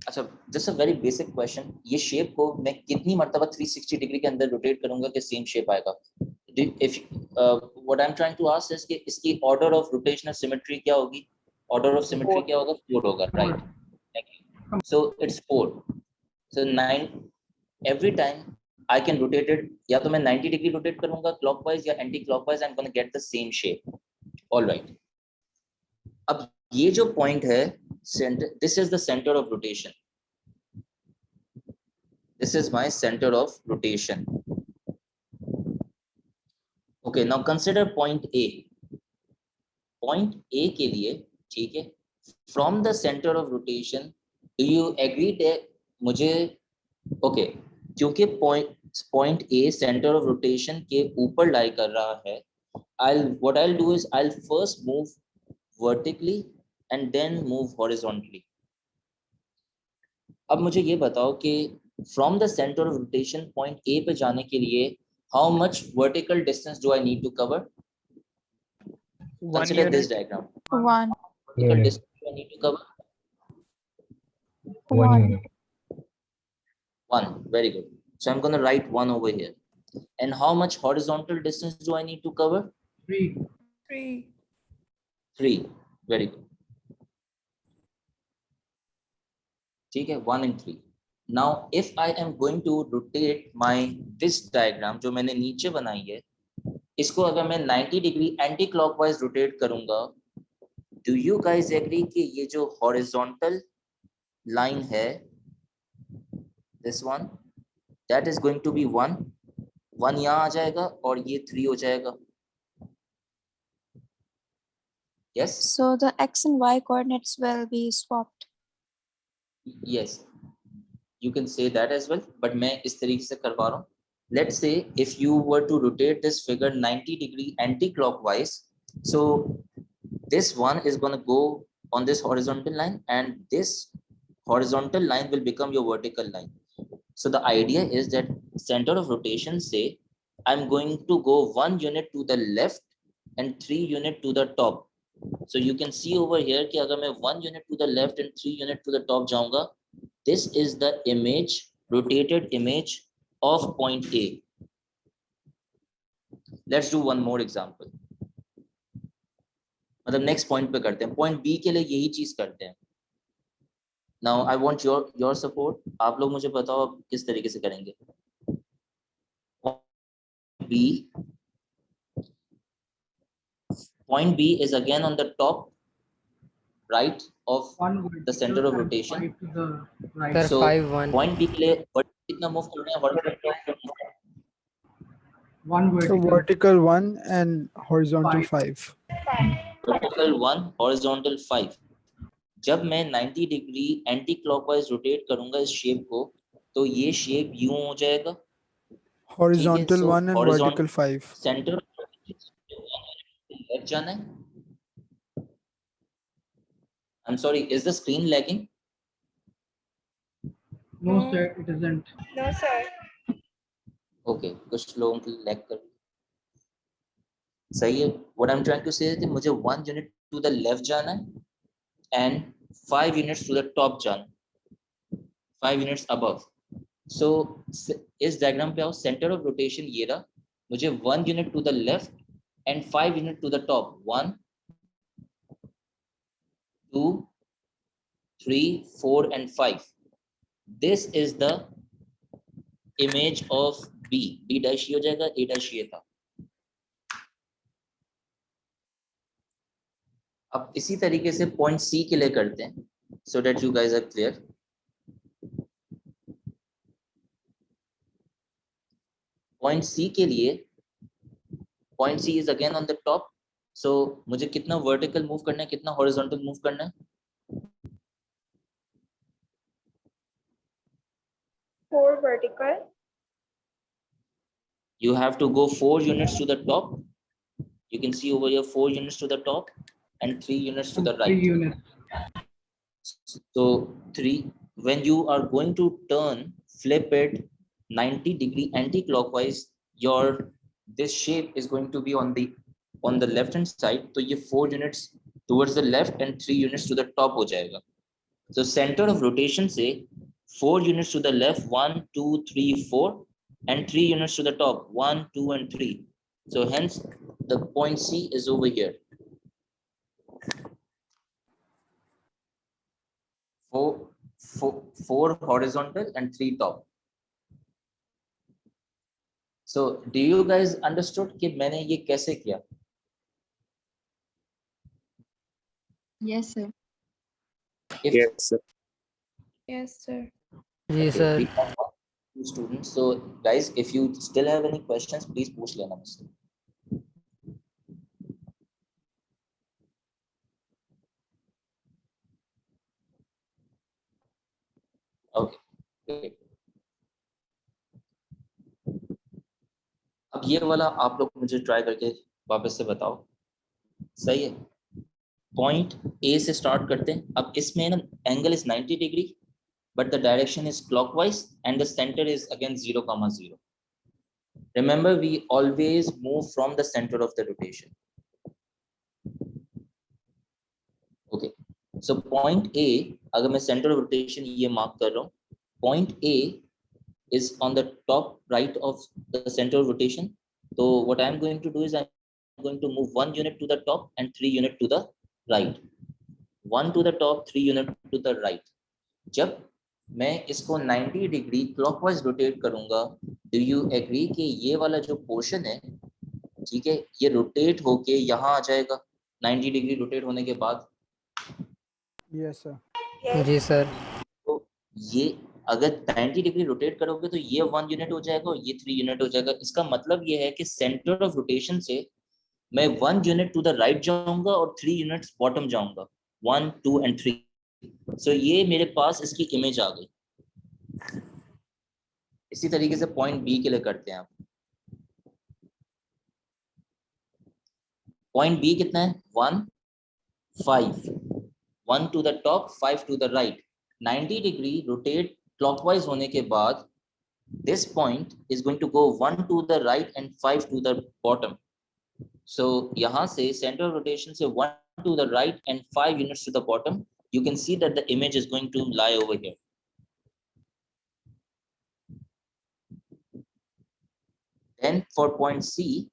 अच्छा, just a very basic question. ये shape को मैं कितनी मर्तबा 360 डिग्री के अंदर रोटेट करूंगा कि सेम शेप आएगा? If what I'm trying to ask is कि इसकी order of rotational symmetry क्या होगी? Order of symmetry क्या होगा? 4 होगा, right? Thank you. So it's 4. So 9 every time I can rotate it. या तो मैं 90 डिग्री रोटेट करूंगा clockwise या anti clockwise. I'm going to get the same shape. All right. अब ये जो point है, this is the center of rotation. This is my center of rotation. Okay, now consider point A. Point A के लिए, ठीक है, from the center of rotation, do you agree that मुझे, okay, क्योंकि point A center of rotation के ऊपर lie कर रहा है, what I'll do is I'll first move vertically and then move horizontally. अब मुझे ये बताओ कि from the center of rotation point A पे जाने के लिए how much vertical distance do I need to cover? 1 Consider this unit. diagram. 1. Vertical Unit. distance do I need to cover? 1 unit. 1. Very good. So I'm going to write 1 over here. And how much horizontal distance do I need to cover? 3. 3. Very good. ठीक है, 1 and 3. Now if I am going to rotate my this diagram जो मैंने नीचे बनाई है, इसको अगर मैं 90 डिग्री एंटी क्लॉकवाइज रोटेट करूंगा, do you guys agree कि ये जो horizontal line है, this one, that is going to be 1. 1 यहाँ आ जाएगा और ये 3 हो जाएगा. Yes? So the x and y coordinates will be swapped. Yes, you can say that as well, but मैं इस तरीके से करवा रहा हूँ. Let's say if you were to rotate this figure 90 degree anti-clockwise, so this one is going to go on this horizontal line and this horizontal line will become your vertical line. So the idea is that center of rotation, say I'm going to go 1 unit to the left and 3 unit to the top. So you can see over here कि अगर मैं 1 unit to the left and 3 unit to the top जाऊंगा, this is the image, rotated image of point A. Let's do one more example. मतलब next point पे करते हैं. Point B के लिए यही चीज करते हैं. Now I want your support. आप लोग मुझे बताओ आप किस तरीके से करेंगे. Point B is again on the top right of the center of rotation. 5 to the right. Sir, So 5 1. point B के लिए कितना मूव करना है? Horizontal. 1 So vertical. vertical 1 and horizontal 5. Vertical 1, horizontal 5. जब मैं 90 डिग्री एंटी क्लॉकवाइज रोटेट करूंगा इस shape को, तो ये शेप यूं हो जाएगा. Horizontal so 1 and horizontal vertical 5. Centre left जाना है. I'm sorry, is the screen lagging? No, sir, it isn't. Okay, कुछ लोगों की लैग कर सही है. What I'm trying to say is कि मुझे 1 unit to the left जाना है and 5 units to the top जाना, 5 units above. So इस diagram पे आओ, center of rotation ये रहा, मुझे 1 unit to the left and 5 unit to the top. 1, 2, 3, 4 and 5. This is the image of B. B dash ये हो जाएगा, A dash ये था. अब इसी तरीके से पॉइंट सी के लिए करते हैं, so that you guys are clear. Point C के लिए, point C is again on the top, so मुझे कितना वर्टिकल मूव करना है, कितना हॉरिजॉन्टल मूव करना है? 4 vertical. You have to go 4 units to the top. You can see over here 4 units to the top and 3 units to the And 3 right. units. So 3, when you are going to turn, flip it 90 degree anti-clockwise, your this shape is going to be on the left hand side. So ये 4 units towards the left and 3 units to the top हो जाएगा. So center of rotation से 4 units to the left, 1 2 3 4, and 3 units to the top, 1 2 and 3. So hence the point C is over here. 4 horizontal and 3 top. So do you guys understood कि मैंने ये कैसे किया? Yes, sir. If Yes, sir. Yes, sir. Yes, okay, sir. we have 2 students. So guys, if you still have any questions, please पूछ लेना मुझसे. Okay, great. अब ये वाला आप लोग मुझे ट्राई करके वापस से बताओ, सही है? पॉइंट ए से स्टार्ट करते हैं. अब इसमें ना angle is 90 degree, but the direction is clockwise and the center is again 0, 0. Remember, we always move from the center of the rotation. Okay, so point A, अगर मैं center of rotation ये mark कर रहा हूँ, point A is on the top right of the center of rotation. So what I'm going to do is I'm going to move 1 unit to the top and 3 unit to the right. 1 to the top, 3 unit to the right. जब मैं इसको 90 degree clockwise rotate करूंगा, do you agree कि ये वाला जो portion है, ठीक है, ये रोटेट होके यहाँ आ जाएगा 90 डिग्री रोटेट होने के बाद? Yes, sir. जी सर. तो ये अगर 90 डिग्री रोटेट करोगे तो ये 1 यूनिट हो जाएगा और ये 3 यूनिट हो जाएगा. इसका मतलब ये है कि सेंटर ऑफ रोटेशन से मैं 1 यूनिट टू द राइट जाऊंगा और 3 यूनिट्स बॉटम जाऊंगा, 1 2 and 3. सो ये मेरे पास इसकी इमेज आ गई. इसी तरीके से पॉइंट बी के लिए करते हैं. आप पॉइंट बी कितना है? 1 5, 1 to the top, 5 to the right. 90 degree rotate clockwise होने के बाद this point is going to go 1 to the right and 5 to the bottom. So यहाँ से center of rotation से 1 to the right and 5 units to the bottom. You can see that the image is going to lie over here. Then for point C,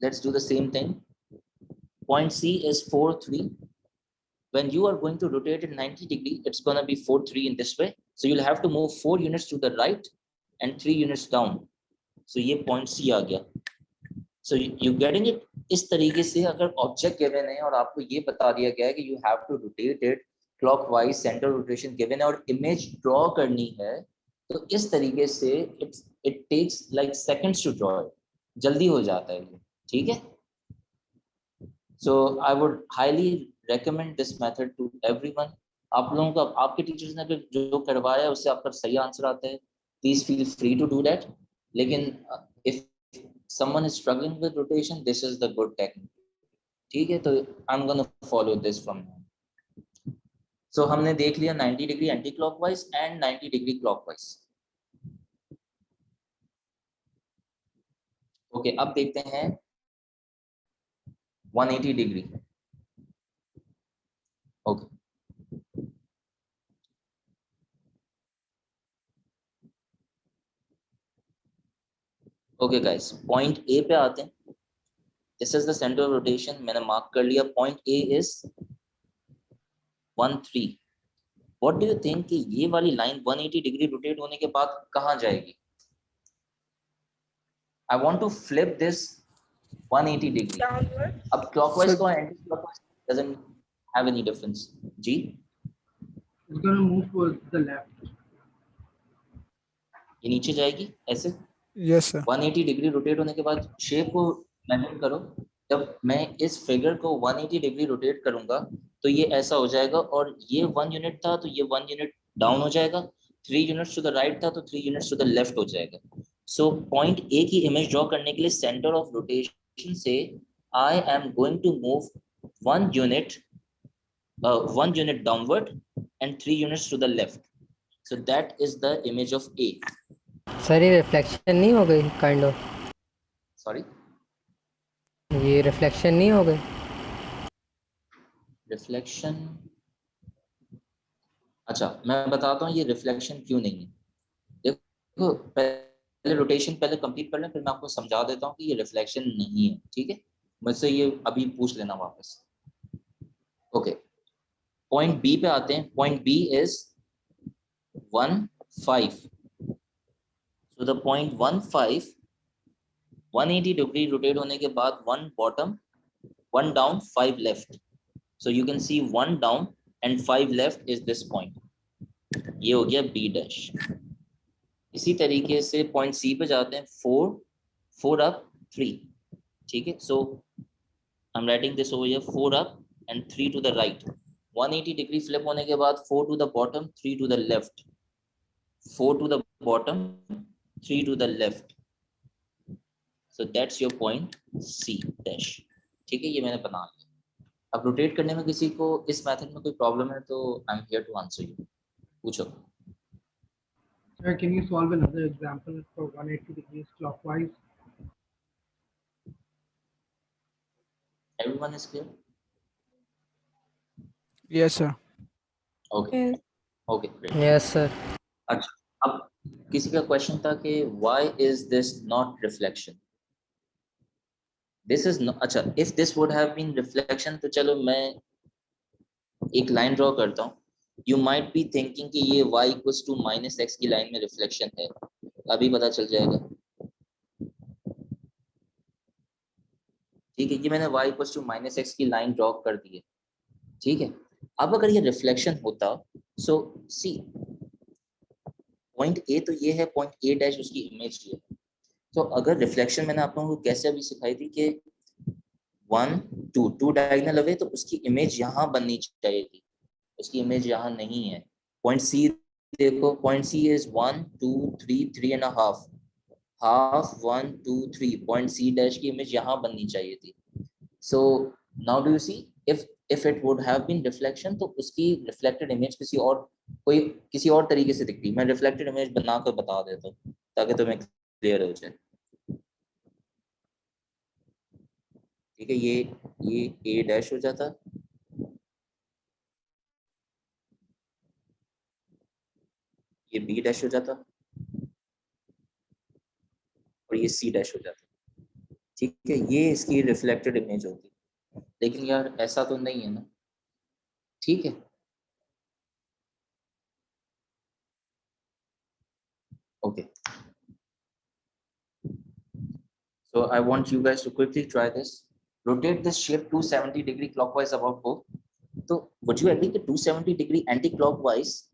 let's do the same thing. Point C is 4 3. When you are going to rotate it 90 degree, it's going to be 4 3 in this way. So you'll have to move 4 units to the right and 3 units down. So ये point C आ गया. So you getting it? इस तरीके से अगर object given है और आपको ये बता दिया गया है कि you have to rotate it clockwise, center rotation given है और image draw करनी है, तो इस तरीके से it takes like seconds to draw it. जल्दी हो जाता है ये, ठीक है? So I would highly recommend this method to everyone. आप लोगों को, आपके टीचर्स ने अगर जो करवाया है उससे आपका सही आंसर आता है, please feel free to do that. लेकिन if someone is struggling with rotation, this is the good technique. ठीक है, तो I'm gonna follow this from now. So हमने देख लिया 90 degree anti clockwise and 90 degree clockwise. Okay, अब देखते हैं 180 degree. Okay, okay guys, point A पे आते हैं. This is the centre of rotation, मैंने मार्क कर लिया. Point A is 1 3. What do you think कि ये वाली लाइन 180 डिग्री रोटेट होने के बाद कहाँ जाएगी? I want to flip this 180 degree. Downward. अब clockwise Sir, को anti clockwise doesn't have any difference. Ji It's going to move towards the left. ये नीचे जाएगी ऐसे yes, sir. 180 डिग्री रोटेट होने के बाद शेप को इमेजिन करो, जब मैं इस फिगर को 180 डिग्री रोटेट करूंगा तो ये ऐसा हो जाएगा, और ये 1 यूनिट था तो ये 1 यूनिट डाउन हो जाएगा, 3 यूनिट्स टू द राइट था तो 3 यूनिट्स टू द लेफ्ट हो जाएगा. सो पॉइंट ए की इमेज ड्रॉ करने के लिए सेंटर ऑफ रोटेशन से I am going to move 1 unit downward and 3 units to the left. So that is the image of A. Sir ये reflection नहीं हो गई काइंड ऑफ, Sorry, ये रिफ्लेक्शन नहीं हो गई. reflection. अच्छा मैं बताता हूँ ये रिफ्लेक्शन क्यों नहीं है. देखो पहले रोटेशन पहले कंप्लीट कर लें, फिर मैं आपको समझा देता हूँ कि ये रिफ्लेक्शन नहीं है. ठीक है, मुझसे ये अभी पूछ लेना वापस. ओके, पॉइंट बी पे आते हैं. Point B is 1 5. So the point 1 5 180 degree rotate होने के बाद 1 bottom 1 down 5 left. So you can see 1 down and 5 left is this point. ये हो गया B dash. इसी तरीके से पॉइंट C पे जाते हैं. 4 up 3. ठीक है, so I'm writing this over here. 4 up and 3 to the right. 180 degree flip होने के बाद 4 to the bottom 3 to the left. 4 to the bottom 3 to the left. So that's your point C dash. ठीक है, ये मैंने बना लिया. अब रोटेट करने में किसी को इस मेथड में कोई प्रॉब्लम है तो I am here to answer you. पूछो. Sir, can you solve another example for 180 degrees clockwise? Everyone is clear? Yes, sir. Okay. Yes. Okay, great. Yes sir. अच्छा, अब किसी का क्वेश्चन था कि why is this not reflection? This is not. अच्छा, if this would have been reflection तो चलो मैं एक लाइन ड्रॉ करता हूँ. You might be thinking कि ये y equals to minus x की लाइन में रिफ्लेक्शन है. अभी पता चल जाएगा. ठीक है, ये मैंने y equals to minus x की लाइन ड्रॉ कर दी है. ठीक है, अब अगर ये रिफ्लेक्शन होता, सो सी पॉइंट ए तो ये है, पॉइंट ए डैश उसकी इमेज ये है. तो अगर रिफ्लेक्शन मैंने आप लोगों को कैसे अभी सिखाई थी कि 1 2 डायगोनल अवे, तो उसकी इमेज यहाँ बननी चाहिए थी. उसकी इमेज यहाँ नहीं है. पॉइंट सी देखो, point C is 1 2 3 3.5 half 1 2 3. Point C dash की इमेज यहाँ बननी चाहिए थी. So now do you see, if it would have been reflection तो उसकी reflected image किसी और तरीके से दिखती. मैं reflected image बनाकर बता देता हूँ ताकि तुम्हें क्लियर हो जाए. ठीक है, ये A डैश हो जाता, ये B डैश हो जाता और ये C डैश हो जाता. ठीक है, ये इसकी reflected image होती. लेकिन यार ऐसा तो नहीं है ना. ठीक है, okay. So I want you guys to quickly try this. Rotate this shape 270 degree clockwise about O. So would you agree that 270 degree anti-clockwise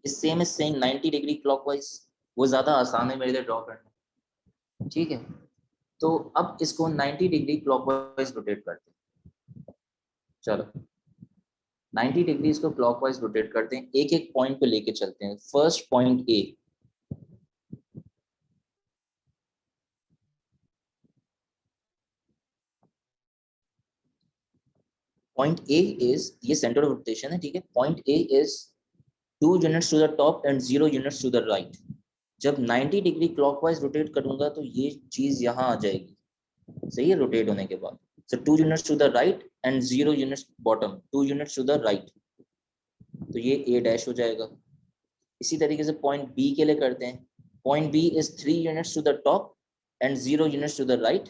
is same as saying 90 degree clockwise? वो ज्यादा आसान है मेरे लिए ड्रॉ करना. ठीक है, तो अब इसको 90 डिग्री क्लॉकवाइज रोटेट करते हैं. चलो 90 डिग्री इसको क्लॉकवाइज रोटेट करते हैं. एक एक पॉइंट पे लेके चलते हैं. First point A, point A is, ये सेंटर ऑफ रोटेशन है. ठीक है, point A is 2 units to the top and 0 units to the right. जब 90 डिग्री क्लॉकवाइज रोटेट करूंगा तो ये चीज यहाँ आ जाएगी. सही है, रोटेट होने के बाद. So 2 units to the right and 0 units bottom, 2 units to the right. तो ये A dash हो जाएगा. इसी तरीके से पॉइंट B के लिए करते हैं. Point B is 3 units to the top and 0 units to the right.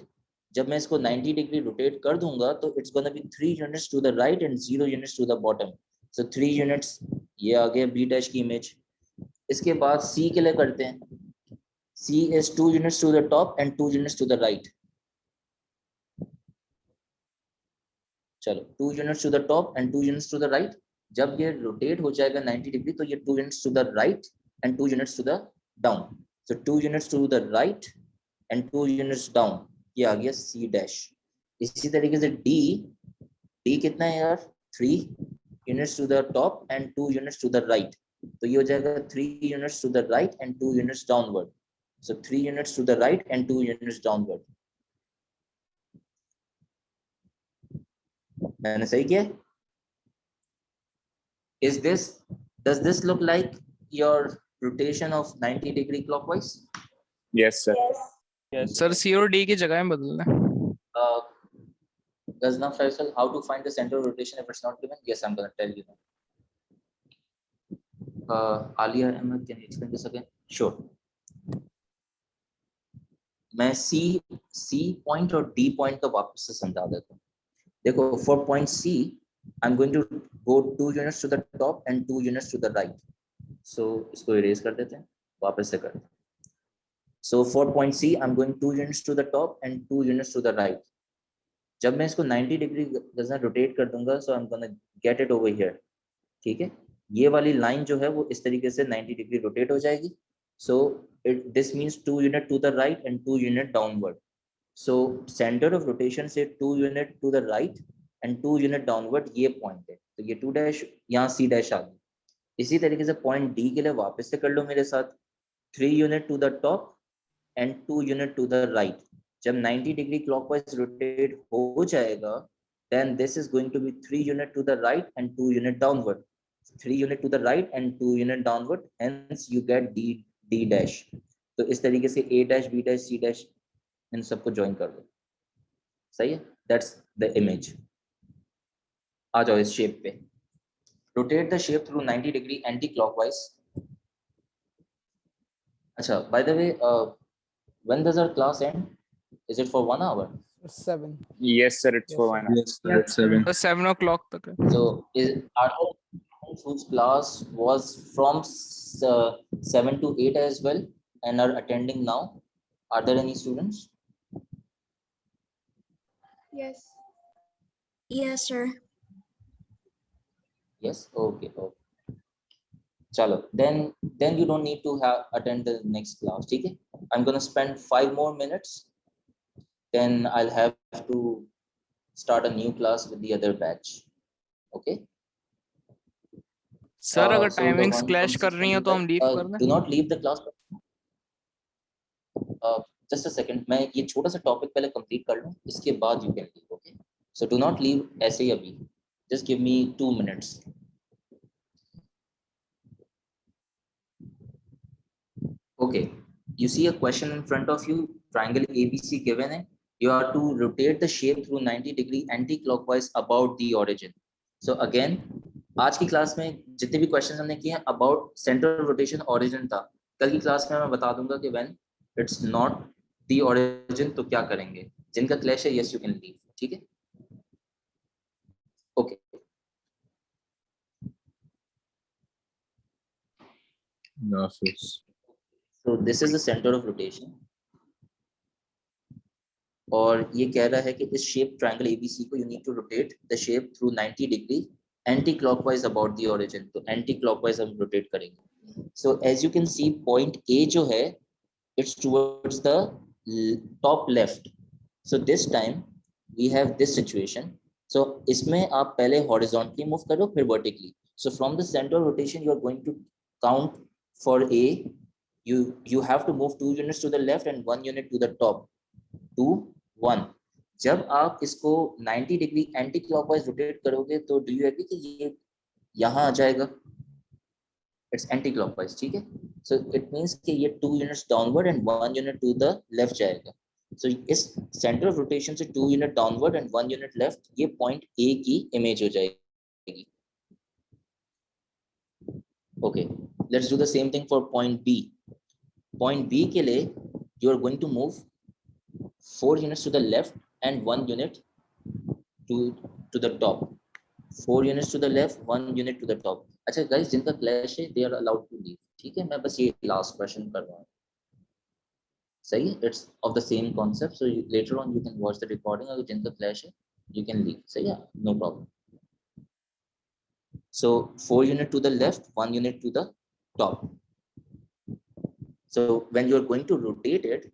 जब मैं इसको 90 डिग्री रोटेट कर दूंगा तो it's gonna be 3 units to the right and 0 units to the bottom. So 3 units, ये आ गया B dash की इमेज. इसके बाद C के लिए करते हैं. C is 2 units to the top and 2 units to the right. चलो 2 units to the top and 2 units to the right. जब ये rotate हो जाएगा 90 डिग्री तो ये 2 units to the right and 2 units to the down. So 2 units to the right and 2 units down. ये आ गया C dash. इसी तरीके से D कितना है यार? 3 units to the top and 2 units to the right. तो ये हो जाएगा 3 units to the right and 2 units downward. So 3 units to the right and 2 units downward. मैंने सही किया? Does this look like your rotation of 90 degree clockwise? Yes, sir. Yes. Sir C और D की जगह में बदलना है। Does not Faisal how to find the center of rotation if it's not given? Yes, I'm going to tell you now. Alia Ahmed, can you explain this again? Sure. मैं C point और D point का वापस से समझा देता हूँ. देखो, for point C, I'm going to go 2 units to the top and 2 units to the right. So इसको erase कर देते हैं, वापस से करते हैं. So for point C, I'm going 2 units to the top and 2 units to the right. जब मैं इसको 90 डिग्री रोटेट कर दूंगा, so I'm gonna get it over here. ठीक है, ये वाली लाइन जो है वो इस तरीके से 90 डिग्री रोटेट हो जाएगी. So this means 2 unit to the right and 2 unit downward. So center of rotation से 2 unit to the right and 2 unit downward ये point है. तो ये 2 dash यहाँ C dash आ गई. इसी तरीके से point D के लिए वापस से कर लो मेरे साथ. 3 unit to the top and 2 unit to the right. जब 90 डिग्री clockwise rotate हो जाएगा, then this is going to be 3 unit to the right and 2 unit downward. 3 unit to the right and 2 unit downward. Hence you get D dash. तो इस तरीके से A dash, B dash, C dash इन सबको join कर दो. सही है? That's the image. आ जाओ इस shape पे. Rotate the shape through 90 degree anti-clockwise. अच्छा, by the way, when does our class end? Is it for 1 hour? 7. Yes, sir. It's Yes, for sir. 1 hour. Yes, sir. तो 7 o'clock तक है। So are there whose class was from 7 to 8 as well and are attending now? Are there any students? Yes. Yes, sir. Yes. Okay. Chalo. Then you don't need to attend the next class. Okay. I'm gonna spend 5 more minutes. Then I'll have to start a new class with the other batch. Okay. Sir अगर So the timings one clash from कर रही हैं तो हम 6:25, leave कर do दें। not leave the class. Just a second, मैं ये छोटा सा टॉपिक पहले कंप्लीट कर लूं, इसके बाद you can leave. Okay. So do not leave ऐसे ही अभी. Just give me 2 minutes. Okay. You see a question in front of you. Triangle ABC given है. You are to rotate the shape through 90 degree anti-clockwise about the origin. So again, आज की class में जितने भी question हमने किए हैं about center of rotation origin था. कल की क्लास में मैं बता दूंगा कि when it's not the origin तो क्या करेंगे. जिनका क्लैश है, yes you can leave. ठीक है? Okay. No, office. So this is the center of rotation. और ये कह रहा है कि इस शेप ट्रायंगल ABC को you need to rotate the shape through 90 degree anti-clockwise about the origin. तो anti-clockwise हम rotate करेंगे. So as you can see, point A जो है, it's towards the top left. So this time we have this situation. So इसमें आप पहले horizontally move करो, फिर vertically. So from the center of rotation you are going to count for A. You have to move 2 units to the left and 1 unit to the top. 2 1. जब आप इसको 90 degree anti clockwise rotate करोगे तो do you agree कि ये यहाँ आ जाएगा. It's anti clockwise. ठीक है. सो इट मींस कि ये 2 units downward and 1 unit to the left जाएगा. सो इस सेंटर ऑफ रोटेशन से 2 unit downward and 1 unit left, ये पॉइंट ए की इमेज हो जाएगी. Okay, let's do the same thing for point B. Point B के लिए you are going to move 4 units to the left and 1 unit to the top. 4 units to the left, 1 unit to the top. अच्छा guys, जिनका clash है they are allowed to leave. ठीक है, मैं बस ये last question कर रहा हूँ. सही है? It's of the same concept, so later on you can watch the recording. अगर जिनका clash है you can leave. So yeah, no problem. So 4 unit to the left, 1 unit to the top. So when you are going to rotate it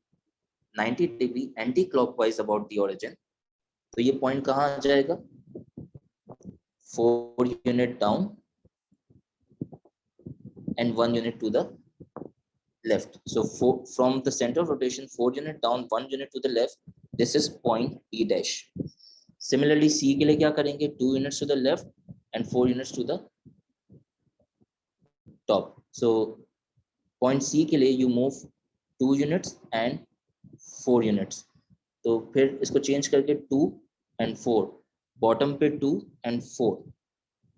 90 degree anti-clockwise about the origin, तो ये point कहाँ आ जाएगा? 4 unit down and 1 unit to the left. So from the center of rotation, 4 unit down, 1 unit to the left. This is point P dash. Similarly, C के लिए क्या करेंगे? 2 units to the left and 4 units to the top. So point C के लिए you move 2 units and 4 units. तो फिर इसको change करके 2 and 4. Bottom पे 2 and 4.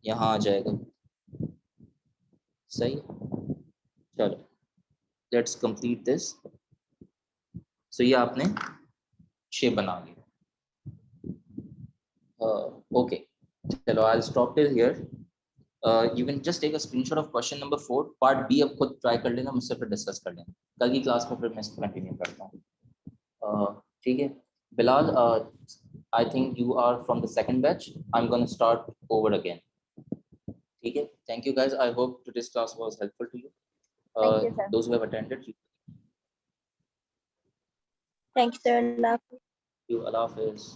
यहाँ आ जाएगा. सही? चलो. Let's complete this. So ये आपने shape बना लिया. Okay. चलो, I'll stop till here. You can just take a screenshot of question number 4. Part B अब खुद try कर लेना, मुझसे फिर discuss कर लेना. कल की क्लास में फिर मैं इसको continue करता हूँ. ठीक है. Bilal, I think you are from the second batch. I'm going to start over again. ठीक है. Thank you guys. I hope today's class was helpful to you. Thank you, sir. Those who have attended, Thank you, sir. you Allah Hafiz.